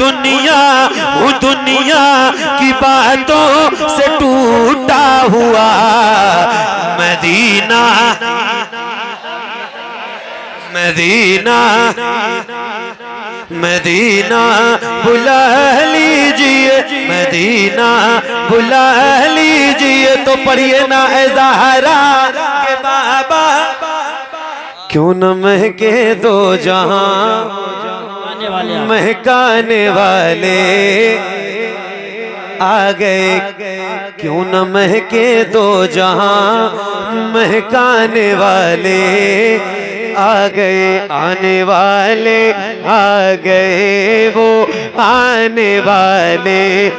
दुनिया की बातों से टूटा हुआ मदीना मदीना मदीना बुला लीजिए, मदीना बुला लीजिए। तो पढ़िए ना ऐ ज़हरा के बाबा, क्यों न महके दो जहां महकाने वाले आ गए, क्यों न महके दो जहां महकाने वाले आ गए, आने वाले आ गए, वो आने वाले आ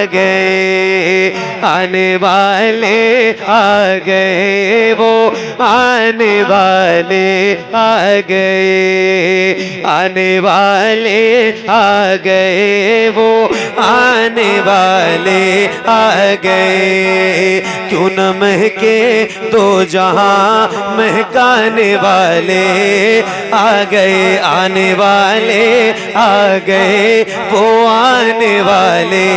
गए, आने वाले आ गए, वो आने वाले आ गए, आने वाले आ गए, वो आने वाले आ गए। क्यों न महके दो जहां महकाने वाले आ गए, आने वाले आ गए, वो आने वाले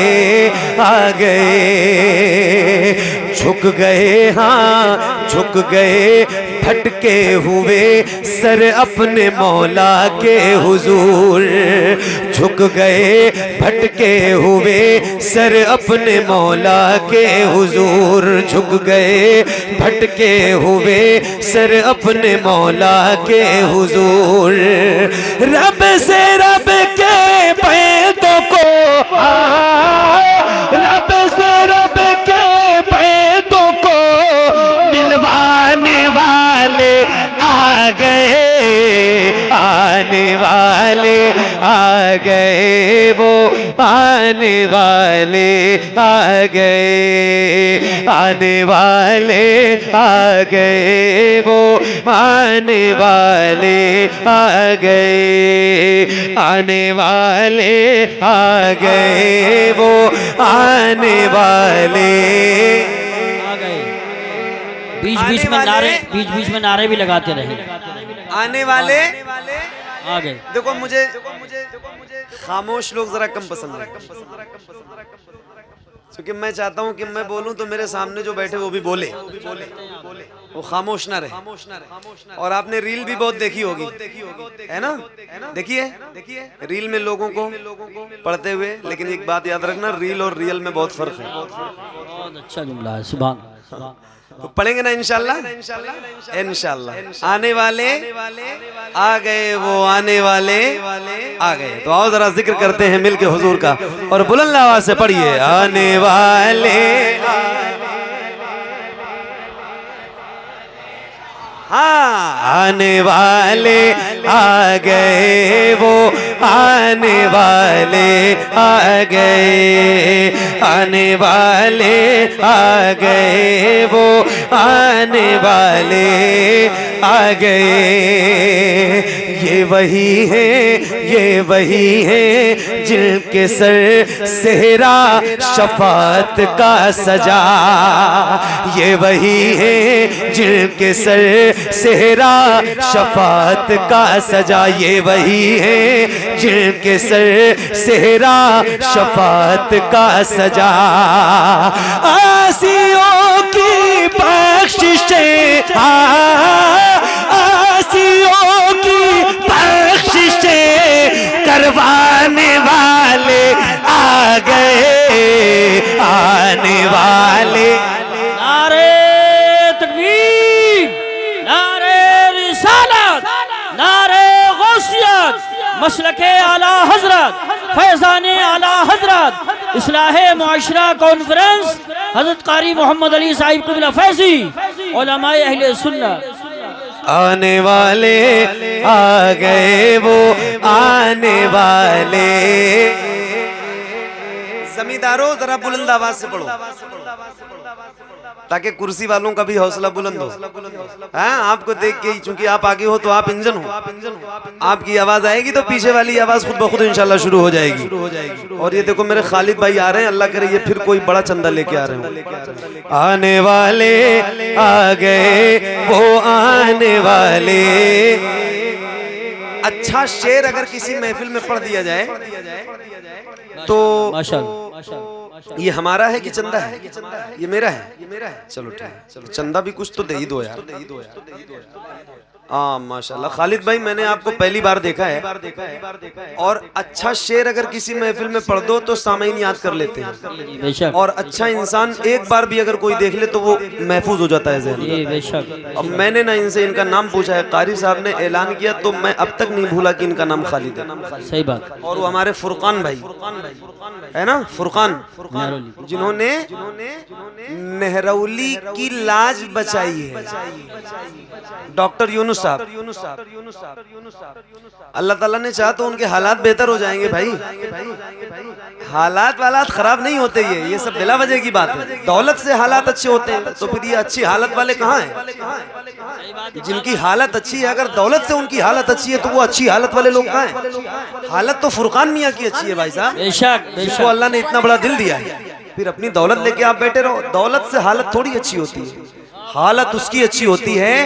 आ गए। झुक गए, हाँ झुक गए, भटके हुए सर अपने मौला के हुजूर। झुक गए, भटके हुए सर अपने मौला के हुजूर। झुक गए, भटके हुए सर अपने मौला के हुजूर। रब से रब के पैदों को, रब से रब के पैदों को मिलवाने वाले आ गए, आने वाले आ गए, वो आने वाले आ गए, आने वाले आ गए, वो आने वाले आ गए, आने वाले आ गए, वो आने वाले आ गए। बीच बीच में नारे भी लगाते रहे। आने वाले आ गए। देखो मुझे खामोश लोग जरा कम पसंद है, क्योंकि मैं चाहता हूं कि मैं बोलूं तो मेरे सामने जो बैठे वो भी बोले, वो खामोश ना रहे। और आपने रील भी बहुत देखी होगी, है ना? देखिए रील में लोगों को पढ़ते हुए, लेकिन एक बात याद रखना, रील और रियल में बहुत फर्क है। बहुत अच्छा जुमला है, सुभान। तो पढ़ेंगे ना इंशाल्लाह, इंशाल्लाह। आने वाले आ गए, वो आने वाले आ गए। तो आओ जरा जिक्र करते हैं मिलके हुजूर का, और बुलंद आवाज से पढ़िए, आने वाले हाँ, आने वाले आ गए, वो आने वाले आ गए, आने वाले आ गए, वो आने वाले आ गए। ये वही है, ये वही है जिनके सर सेहरा शफात का सजा। ये वही है जिनके सर सेहरा शफात का सजा। ये वही है जिनके सर सेहरा शफात का सजा। आसियों की बख्शिशें, आसियों की बख्शिशें करवाने वाले आ गए, आने वाले। नारे तकबीर, नारे रिसालत, नारे गौसियत, मसलके आला हजरत, फैज़ाने आला हजरत, इस्लाहे मुआशरा कॉन्फ्रेंस हजरत कारी मोहम्मद अली साहिब क़िबला फैज़ी, उलमाए अहले सुन्नत। आने वाले आ गए, वो आने वाले। जमींदारों जरा बुलंद आवाज से पढ़ो, ताकि कुर्सी वालों का भी हौसला बुलंद हो। हाँ, आपको देख के, चूंकि आप आगे हो तो आप इंजन हो, आपकी आवाज आएगी तो पीछे वाली आवाज खुद ब खुद इंशाल्लाह शुरू हो जाएगी। और ये देखो मेरे खालिद भाई आ रहे हैं, अल्लाह करे ये फिर कोई बड़ा चंदा लेके आ रहे हो। आने वाले आ गए, वो आने वाले अच्छा शेर अगर किसी महफिल में पढ़ दिया जाए तो माशाअल्लाह। ये हमारा है कि चंदा है? ये मेरा है। चलो ठीक है, चलो चंदा भी कुछ तो दे ही दो यार। हाँ माशाल्लाह। खालिद भाई मैंने आपको पहली बार देखा है और अच्छा शेर अगर किसी महफिल में पढ़ दो तो सामईन याद कर लेते हैं, और अच्छा इंसान एक बार भी अगर कोई देख ले तो वो महफूज हो जाता है ज़हन में। अब मैंने ना इनसे इनका नाम पूछा है, कारी साहब ने ऐलान किया तो मैं अब तक नहीं भूला कि इनका नाम खालिद है। सही बात। और वो हमारे फुरकान भाई है ना, फुरकान, जिन्होंने नेहरौली की लाज बचाई है। डॉक्टर यूनुस साहब, अल्लाह ताला ने चाहा तो उनके हालात बेहतर हो जाएंगे भाई। हालात खराब नहीं होते, ये सब बिला वजह की बात है। दौलत से हालात अच्छे होते हैं तो फिर ये अच्छी हालत वाले कहाँ हैं? जिनकी हालत अच्छी है, अगर दौलत से उनकी हालत अच्छी है तो वो अच्छी हालत वाले लोग कहाँ हैं? हालत तो फुरकान मियाँ की अच्छी है भाई साहब। जिसको अल्लाह ने इतना बड़ा दिल दिया है, फिर अपनी दौलत लेके आप बैठे रहो। दौलत से हालत थोड़ी अच्छी होती है, हालत उसकी अच्छी होती है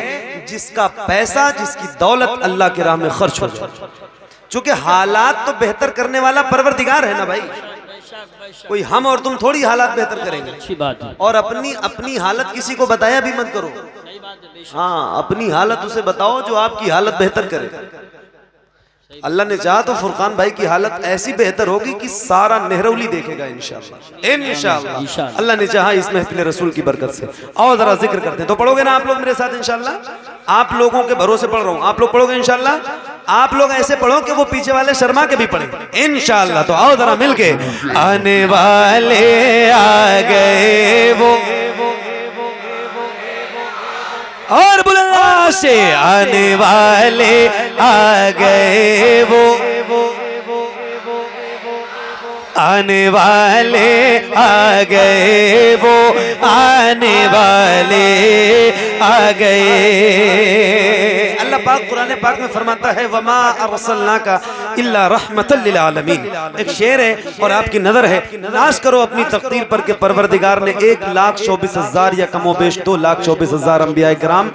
जिसका पैसा, जिसकी दौलत अल्लाह के राह में खर्च हो जाए। चूंकि हालात तो बेहतर करने वाला परवरदिगार है ना भाई, कोई हम और तुम थोड़ी हालात बेहतर करेंगे। अच्छी बात है। और अपनी हालत किसी को बताया भी मत करो। हाँ, अपनी हालत उसे बताओ जो आपकी हालत बेहतर करे। अल्लाह ने चाहा तो फुरकान भाई की हालत ऐसी बेहतर होगी कि सारा नेहरौली देखेगा इंशाअल्लाह। इंशाअल्लाह अल्लाह ने चाहा इस महफिल रसूल की बरकत से। और जरा जिक्र करते हैं, तो पढ़ोगे ना आप लोग मेरे साथ इंशाअल्लाह? आप लोगों के भरोसे पढ़ रहा हूँ, आप लोग पढ़ोगे इंशाअल्लाह। आप लोग ऐसे पढ़ो कि वो पीछे वाले शर्मा के भी पढ़े इंशाअल्लाह। तो आओ जरा मिलके। आने वाले आ गए वो, और बुलंद से आने वाले आ गए वो, आने वाले आ गए वो, आने वाले आ गए। अल्लाह पाक कुरान पाक में फरमाता है वमा अरसलनाका इल्ला रहमतल लिल आलमीन। एक शेर है और आपकी नजर है, नाश करो अपनी तकदीर पर के परवरदिगार ने 1,24,000 या कमोबेश 2,24,000 अंबिया किराम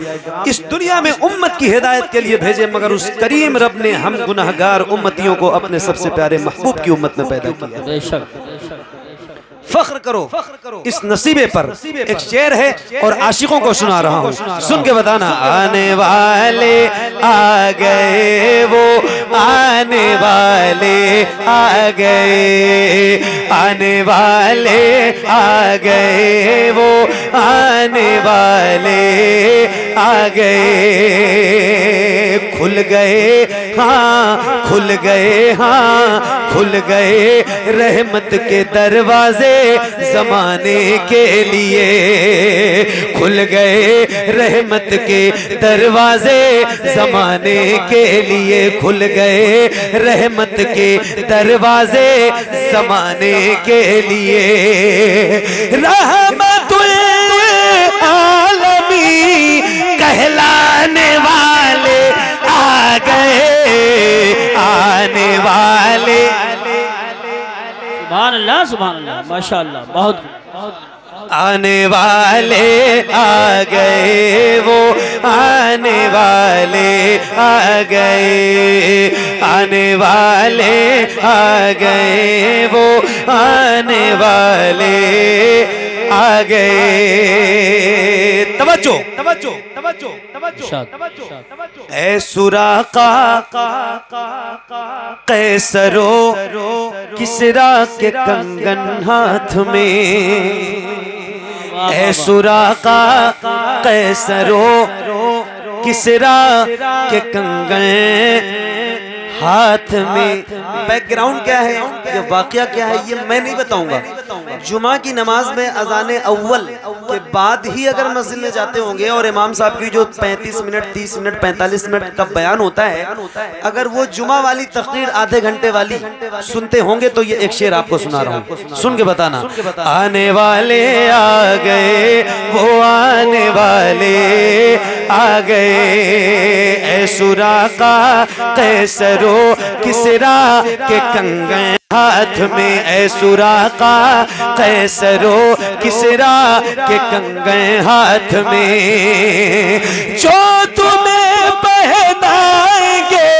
इस दुनिया में उम्मत की हिदायत के लिए भेजे, मगर उस करीम रब ने हम गुनहगार उम्मतियों को अपने सबसे प्यारे महबूब की उम्मत में पैदा किया। फख्र करो इस नसीबे पर। एक शेर है और आशिकों को सुना रहा हूँ, सुन के बताना। आने वाले आ गए वो, आने वाले आ गए, आने वाले आ गए वो, आने वाले आ गए। खुल गए हाँ, खुल गए हाँ, खुल गए रहमत के दरवाजे जमाने के लिए। खुल गए रहमत के दरवाजे जमाने के लिए, खुल गए रहमत के दरवाजे जमाने के लिए। रहमतुल आलमी कहलाने वाले आ गए, आने वाले। सुभान अल्लाह, सुभान अल्लाह, माशाअल्लाह, बहुत आने वाले आ गए वो, आने वाले आ गए, आने वाले आ गए वो, आने वाले आ गए। तवज्जो तवज्जो तवज्जो तवज्जो। ऐ सुराका कैसरो किसरा के कंगन हाथ में, ऐ सुराका कैसरो किसरा के कंगन हाथ में। बैकग्राउंड क्या है, ये वाकया क्या है, ये मैं नहीं बताऊंगा। जुमा की नमाज में अजान अव्वल के बाद ही अगर मस्जिद में जाते होंगे और इमाम साहब की जो 35 मिनट 30 मिनट 45 मिनट का बयान होता है, अगर वो जुमा वाली तकरीर आधे घंटे वाली सुनते होंगे तो ये एक शेर आपको सुना रहा हूँ, सुन के बताना। आने वाले आ गए वो, आने वाले आ गए, ऐ सुराका कैसरो किसरा के कंगन हाथ में, ऐ सुराका कैसरो किसरा के कंगन हाथ में। जो तुम्हें पहनाएंगे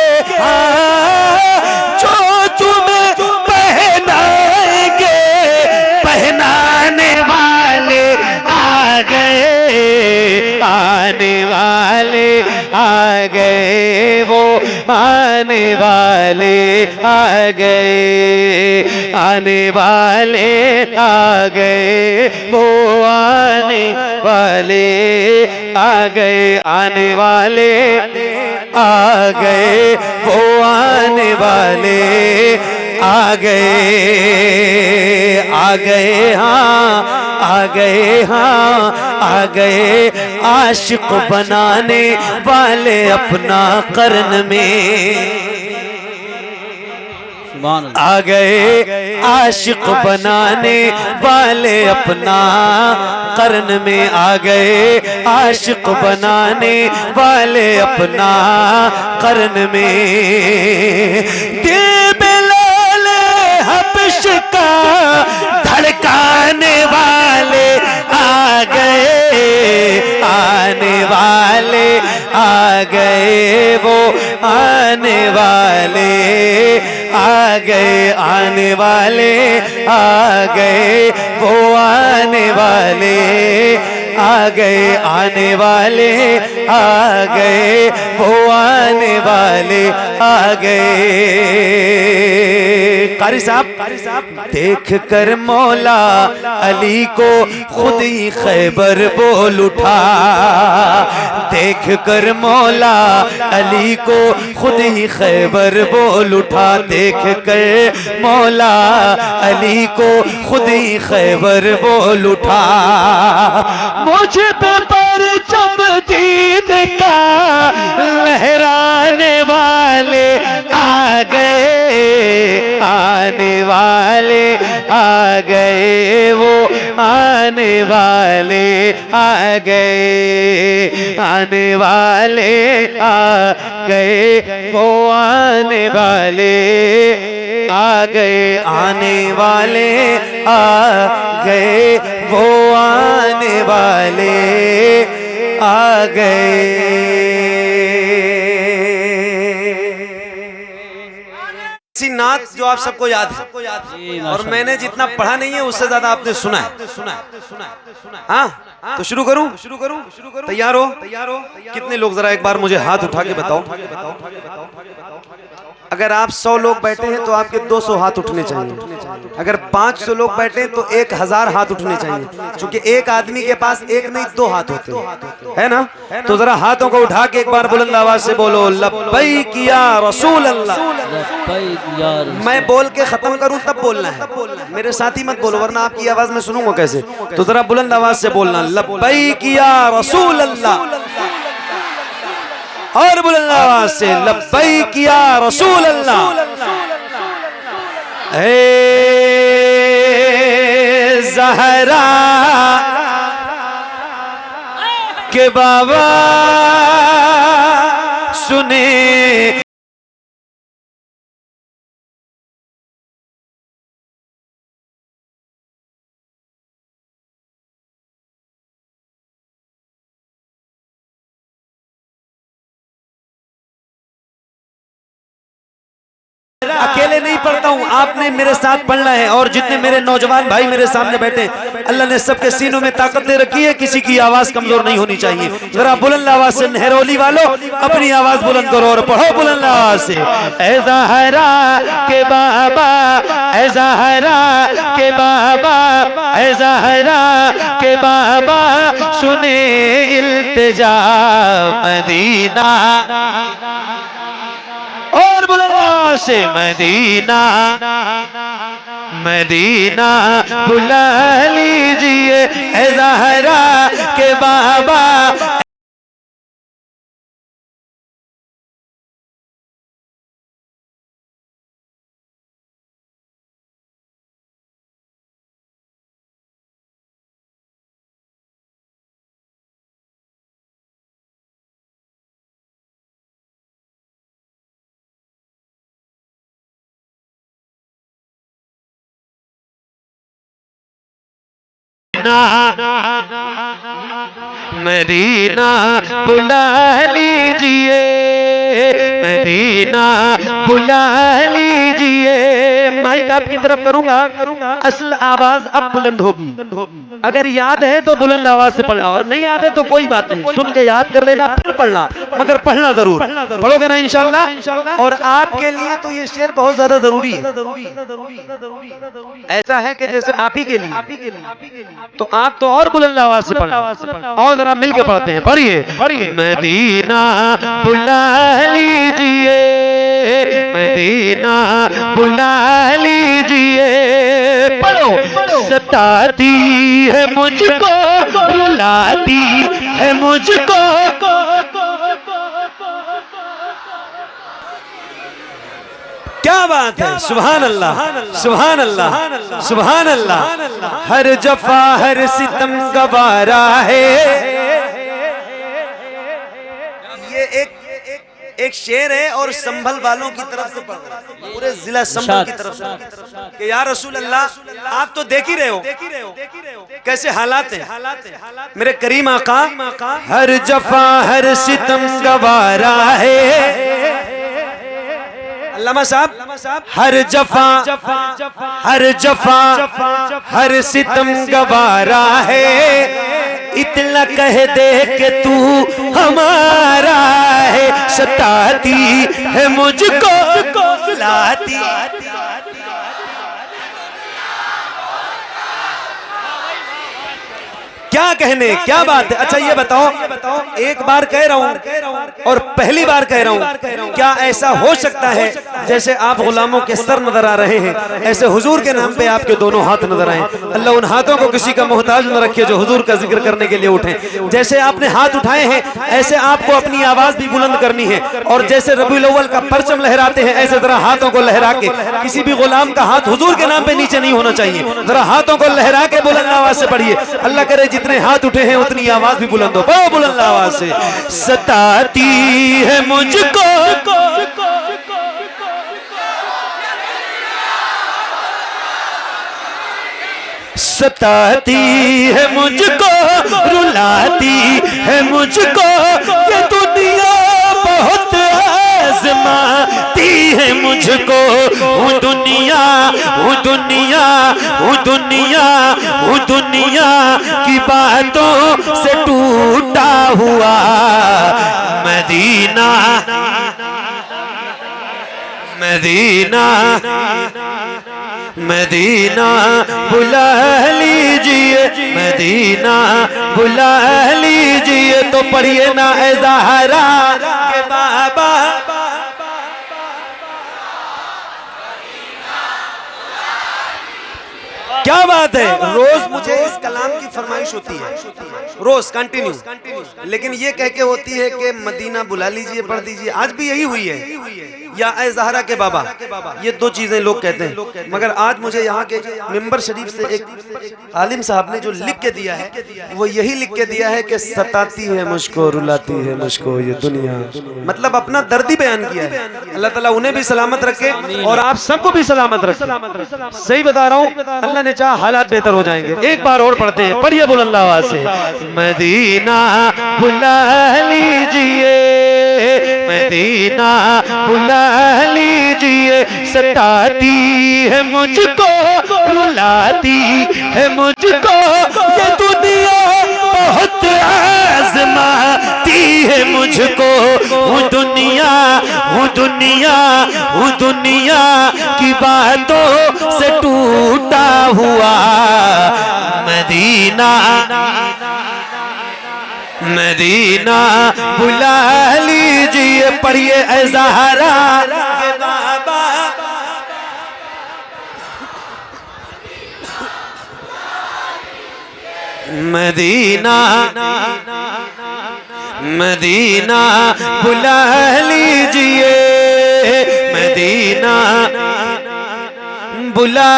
जो तुम्हें पहनाएंगे पहनाने वाले आ गए, आने वाले आ गए, वो आने वाले आ गए, आने वाले आ गए, वो आने वाले आ गए, आने वाले आ गए, वो आने वाले आ गए, आ गए, हाँ आ गए, हाँ आ गए, आशिक बनाने वाले अपना कर्न में आ गए, आशिक बनाने वाले अपना कर्न में आ गए, आशिक बनाने वाले अपना कर्न में। दिल बिलाल हबश का धड़काने वाले आ गए, आने वाले आ गए, वो आने वाले आ गए, आने वाले आ गए, वो आने वाले आ गए, आने वाले आ गए, वो आने वाले आ गए। कारी साहब देख कर मौला अली को खुद ही खैबर बोल उठा, देख कर मौला अली को खुद ही खैबर बोल उठा, देख कर मौला अली को खुद ही खैबर बोल उठा। मुझ पे परचम दीद का लहराने वाले आ गए, आने वाले आ गए, वो आने वाले आ गए, आने वाले आ गए, वो आने वाले आ गए, आने वाले आ गए, वो आने वाले आ गए। नात जो आप सबको याद है और मैंने जितना पढ़ा नहीं है उससे ज्यादा आपने सुना है। हाँ तो शुरू करूं? तैयार हो? कितने लोग जरा एक बार मुझे हाथ उठा के बताओ। अगर आप 100 लोग बैठे हैं तो आपके 200 हाथ उठने चाहिए। अगर 500 लोग बैठे हैं तो 1000 हाथ उठने चाहिए, क्योंकि एक आदमी के पास एक नहीं 2 हाथ होते है ना। तो जरा हाथों को उठा के एक बार बुलंद आवाज से बोलो लब्बैक या रसूल अल्लाह। मैं बोल के खत्म करूं तब बोलना है, मेरे साथ ही मत बोलो वरना आपकी आवाज में सुनूंगा कैसे। तो जरा बुलंद आवाज से बोलना लब्बैक या रसूल अल्लाह, और बुलंद आवाज से लब्बैक या रसूल अल्लाह। ए ज़हरा के बाबा सुने, अकेले नहीं पढ़ता हूँ, आपने मेरे साथ पढ़ना है। और जितने मेरे नौजवान भाई मेरे सामने बैठे, अल्लाह ने सबके सीनों में ताकत दे रखी है, किसी की आवाज कमजोर नहीं होनी चाहिए। जरा बुलंद आवाज से नहरौली वालों अपनी आवाज बुलंद करो और पढ़ो बुलंद आवाज से। ऐ ज़हरा के बाबा, ऐ ज़हरा के बाबा, ऐ ज़हरा के बाबा सुने इल्तिजा मदीना, और बुला से मदीना, मदीना बुला लीजिए ऐ ज़हरा के बाबा। मदीना बुला लीजिए मदीना बुला लीजिए। माइक आपकी तरफ करूंगा, असल आवाज अब बुलंद होगी। अगर याद है तो बुलंद आवाज से पढ़ना, और नहीं याद है तो कोई बात नहीं, सुन के याद कर लेना, फिर पढ़ना, मगर पढ़ना जरूर। पढ़ोगे ना इंशाल्लाह। और आपके लिए तो ये शेर बहुत ज्यादा जरूरी है। ऐसा है कि जैसे आप ही के लिए, तो आप तो और बुलंद आवाज से पढ़ना, और जरा मिल के पढ़ते हैं। पढ़िए, मदीना बुला लीजिए, मदीना बुला लीजिए। पढ़ो, सताती है मुझको, रुलाती है मुझको। क्या बात है, सुभान अल्लाह, सुभान अल्लाह, सुभान अल्लाह। हर जफा हर सितम गवारा है। ये एक शेर है और संभल वालों की तरफ से पढ़ रहा है, पूरे जिला संभल की तरफ से कि या रसूल अल्लाह, आप तो देख ही रहे हो कैसे हालात हैं मेरे करीम आका। हर जफा हर सितम गवारा है। अल्लामा साहब, हर जफा हर सितम गवारा है। इतना कह दे के तू हमारा है। सताती है मुझको, लाती। क्या कहने, क्या बात है। अच्छा ये बताओ, एक बार कह रहा हूं और पहली बार कह रहा हूं, क्या ऐसा हो सकता है जैसे आप गुलामों के सर नजर आ रहे हैं, ऐसे हुजूर के नाम पे आपके दोनों हाथ नजर आए। अल्लाह उन हाथों को किसी का मोहताज न रखे जो हुजूर का जिक्र करने के लिए उठे। जैसे आपने हाथ उठाए हैं, ऐसे आपको अपनी आवाज भी बुलंद करनी है। और जैसे रबीउल अव्वल का परचम लहराते हैं, ऐसे जरा हाथों को लहरा के, किसी भी गुलाम का हाथ हुजूर के नाम पे नीचे नहीं होना चाहिए। जरा हाथों को लहरा के बुलंद आवाज से पढ़िए। अल्लाह करे जितने हाथ उठे हैं उतनी आवाज भी बुलंद हो। बहुत बुलंद आवाज से। सताती है मुझको, सताती है मुझको, रुलाती है मुझको। ये दुनिया बहुत आज़माती है मुझको। हूँ दुनिया, हूँ दुनिया, हूँ दुनिया, हूँ दुनिया की बातों से टूटा हुआ। मदीना, मदीना, मदीना बुला लीजिए, मदीना बुला लीजिए। तो पढ़िए ना ए ज़हरा के बाबा। क्या बात है। रोज मुझे इस कलाम की फरमाइश होती है, रोज कंटिन्यू, लेकिन ये कह के होती है कि मदीना बुला लीजिए, पढ़ दीजिए। आज भी यही हुई है, या ए ज़हरा के बाबा, ये दो चीजें लोग कहते हैं। मगर आज मुझे यहाँ के मिंबर शरीफ से एक आलिम साहब ने जो लिख के दिया है, वो यही लिख के दिया है कि सताती है मुझको, रुलाती है मुझको ये दुनिया। मतलब अपना दर्द ही बयान किया है। अल्लाह ताला उन्हें भी सलामत रखे और आप सबको भी सलामत रखे। सही बता रहा हूँ, अल्लाह ने चाहा हालात बेहतर हो जाएंगे। एक बार और पढ़ते हैं, पढ़िए बुलंद आवाज से। मदीना बुला लीजिए, मदीना बुला लीजिए। सताती है मुझको, रुलाती है मुझको। ये दुनिया बहुत आज़माती है मुझको। हूँ दुनिया, हूँ दुनिया, हूँ दुनिया की बातों से टूटा हुआ। मदीना, मदीना बुला लीजिए। पढ़िए ए ज़हरा के बाबा। मदीना, मदीना बुला लीजिए, मदीना बुला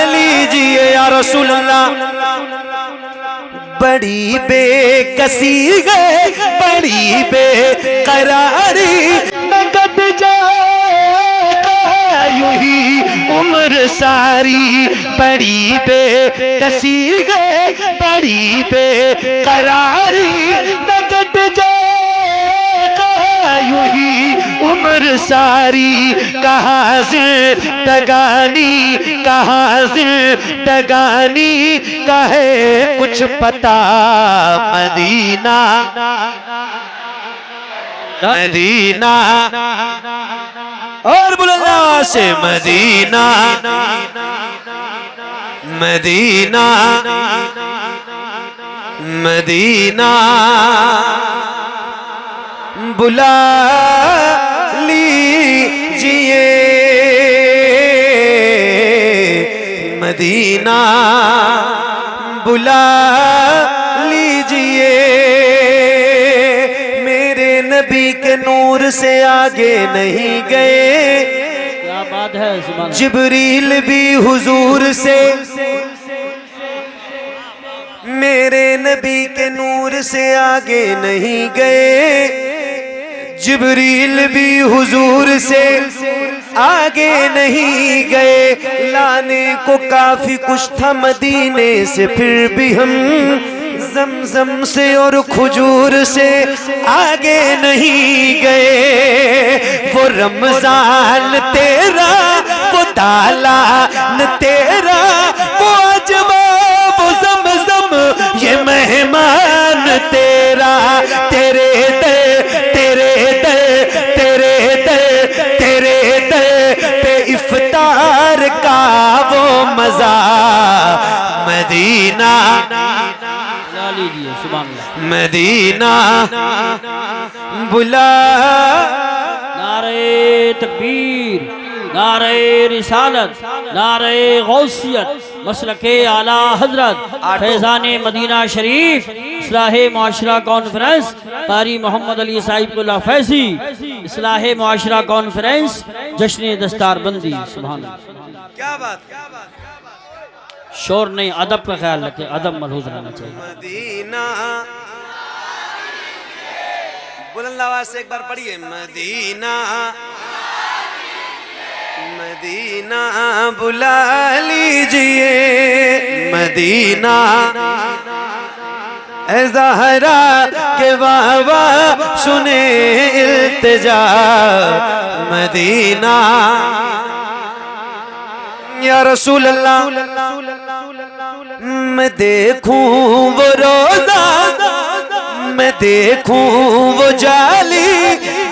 लीजिए। या रसूल अल्लाह, बड़ी बेकसी है, बड़ी बेकरारी। नकद जाएगा यूं ही उम्र सारी। बड़ी बेकसी है, बड़ी बेकरारी। नकद जाएगा यूं ही उम्र सारी कहाँ से दगानी, कहाँ से दगानी कहे कुछ पता। मदीना मदीना और बुलंद आवाज से मदीना मदीना मदीना बुला लीजिए, मदीना बुला लीजिए। मेरे नबी के नूर से आगे नहीं गए, क्या बात है, सुभान अल्लाह। जिब्रील भी हुजूर से, मेरे नबी के नूर से आगे नहीं गए, जिब्रील भी हुजूर से आगे नहीं गए। लाने को काफी कुछ था मदीने से, फिर भी हम ज़मज़म से और खजूर से आगे नहीं गए। वो रमजान तेरा, वो तालान तेरा, वो अजवा, वो ज़मज़म, ये मेहमान तेरा। तेरे दर तेरे दर तेरे दर तेरे दर पे इफ्तार का वो मजा। मदीना बुला लीजिए, सुभान अल्लाह। मदीना बुला। नारे तकबीर, नारे रिसालत, नारे गौसियत, मसलके आला हजरत फैजान मदीना शरीफ, इस्लाह मुआशरा कॉन्फ्रेंस, कारी मोहम्मद अली साहिबुल्लाह फैजी, इस्लाह मुआशरा कॉन्फ्रेंस, जश्न दस्तारबंदी। सुभान अल्लाह। क्या बात, शोर नहीं, अदब का ख्याल रखें, अदब मलहूज रहना चाहिए। मदीना बुलंद आवाज से एक बार पढ़िए। मदीना मदीना बुला लीजिए, मदीना ऐ ज़हरा के बाबा सुने इल्तिजा। मदीना या रसूल अल्लाह, मैं देखूं वो रोजा, मैं देखूं वो जाली,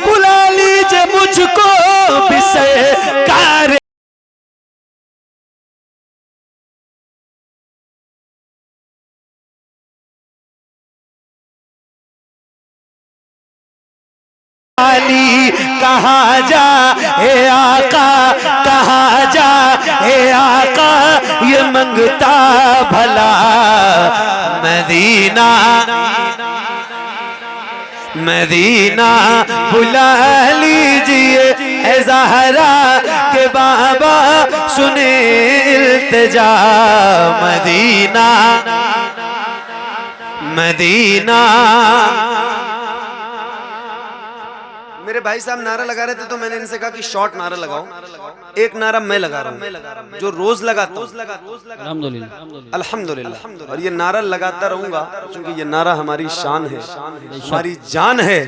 बुला लीजिए मुझको भी सरकार। कहाँ जा हे आका, कहाँ जा हे आका, ये मंगता भला। मदीना मदीना बुला लीजिए, ऐ ज़हरा के बाबा सुने इल्तिजा। Medina Medina. मेरे भाई साहब नारा लगा रहे थे तो मैंने इनसे कहा कि शॉर्ट नारा लगाओ। एक नारा मैं लगा रहा हूँ जो रोज लगाता हूँ, अल्हम्दुलिल्लाह अल्हम्दुलिल्लाह। और ये नारा लगाता रहूंगा क्योंकि ये नारा हमारी शान है, हमारी जान है,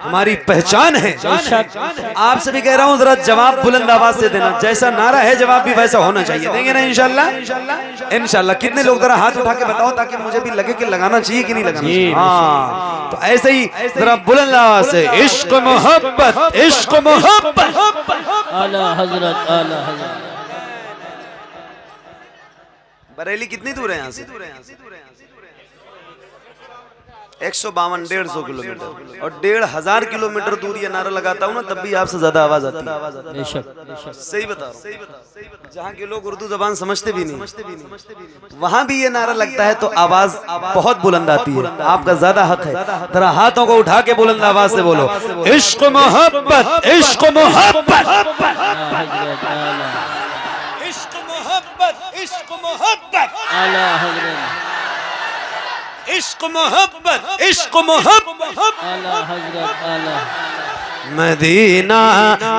हमारी पहचान है। आपसे भी कह रहा हूँ जरा जवाब बुलंद आवाज से देना, जैसा नारा है जवाब भी वैसा होना चाहिए। देंगे ना इंशाल्लाह? इंशाल्लाह। कितने लोग जरा हाथ उठा के बताओ ताकि मुझे भी लगे कि लगाना चाहिए कि नहीं लगाना चाहिए। हाँ, तो ऐसे ही जरा बुलंद आवाज से इश्क मोहब्बत, इश्क मोहब्बत। आला हजरत, आला हजरत। बरेली कितनी दूर है यहाँ से? 152, 150 किलोमीटर। और 1500 किलोमीटर दूर ये नारा लगाता हूँ ना, तब भी आपसे ज्यादा आवाज आती है। बेशक। सही बता रहा हूँ। जहाँ के लोग उर्दू जबान समझते भी नहीं, वहाँ भी ये नारा लगता है तो आवाज बहुत बुलंद आती है। आपका ज्यादा हक है, जरा हाथों को उठा के बुलंद आवाज से बोलो इश्क मोहब्बत, इश्क मोहब्बत, इश्क मोहब्बत, इश्क मोहब्बत, आला हजरत, इश्क मोहब्बत, इश्क मोहब्बत, आला हजरत, आला। मदीना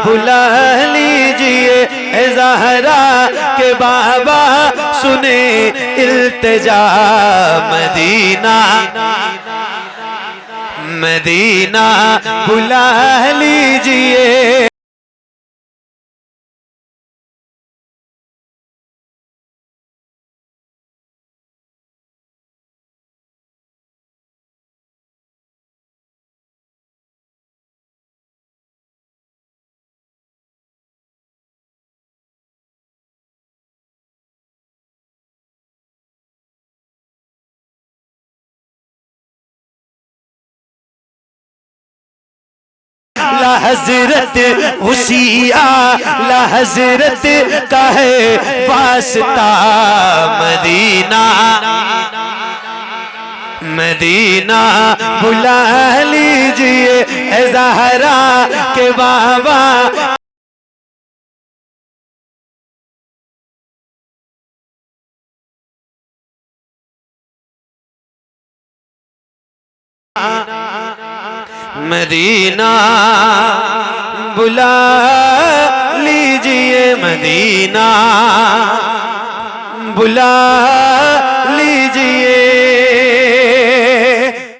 बुला लीजिए, ऐ ज़हरा के बाबा सुने इल्तिजा। मदीना मदीना बुला लीजिए। ला हजरत हुसिया ला हजरत का है वास्ता मदीना मदीना बुला लीजिए ए ज़हरा के बाबा। मदीना बुला लीजिए मदीना बुला